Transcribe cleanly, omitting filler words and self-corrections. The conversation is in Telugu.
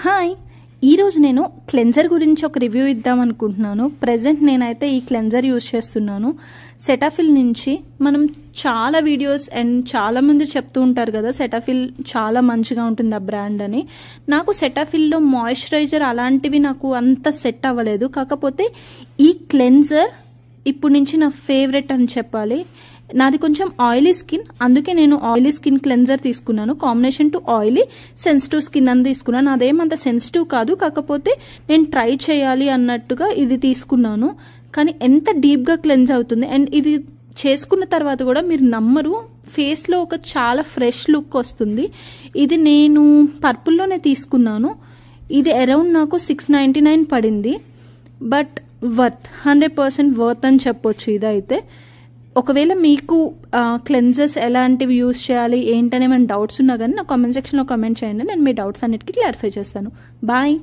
హాయ్, ఈరోజు నేను క్లెన్జర్ గురించి ఒక రివ్యూ ఇద్దాం అనుకుంటున్నాను. ప్రెజెంట్ నేనైతే ఈ క్లెన్జర్ యూజ్ చేస్తున్నాను సెటాఫిల్ నుంచి. మనం చాలా వీడియోస్ అండ్ చాలా మంది చెప్తూ ఉంటారు కదా సెటాఫిల్ చాలా మంచిగా ఉంటుంది ఆ బ్రాండ్ అని. నాకు సెటాఫిల్లో మాయిశ్చరైజర్ అలాంటివి నాకు అంత సెట్ అవ్వలేదు. కాకపోతే ఈ క్లెన్జర్ ఇప్పుడు నుంచి నా ఫేవరెట్ అని చెప్పాలి. నాది కొంచెం ఆయిలీ స్కిన్, అందుకే నేను ఆయిలీ స్కిన్ క్లెన్జర్ తీసుకున్నాను. Combination to oily sensitive skin అని తీసుకున్నాను. అదేమంత సెన్సిటివ్ కాదు, కాకపోతే నేను ట్రై చేయాలి అన్నట్టుగా ఇది తీసుకున్నాను. కానీ ఎంత డీప్గా క్లెన్స్ అవుతుంది. అండ్ ఇది చేసుకున్న తర్వాత కూడా మీరు నమ్మరు, ఫేస్లో ఒక చాలా ఫ్రెష్ లుక్ వస్తుంది. ఇది నేను పర్పుల్లోనే తీసుకున్నాను. ఇది అరౌండ్ నాకు 699 పడింది. బట్ వర్త్, 100% వర్త్ అని చెప్పొచ్చు ఇదైతే. ఒకవేళ మీకు క్లెన్జర్స్ ఎలాంటివి యూజ్ చేయాలి ఏంటనే ఏమైనా డౌట్స్ ఉన్నా కానీ నా కామెంట్ సెక్షన్లో కామెంట్ చేయండి. నేను మీ డౌట్స్ అన్నిటికీ క్లారిఫై చేస్తాను. బాయ్.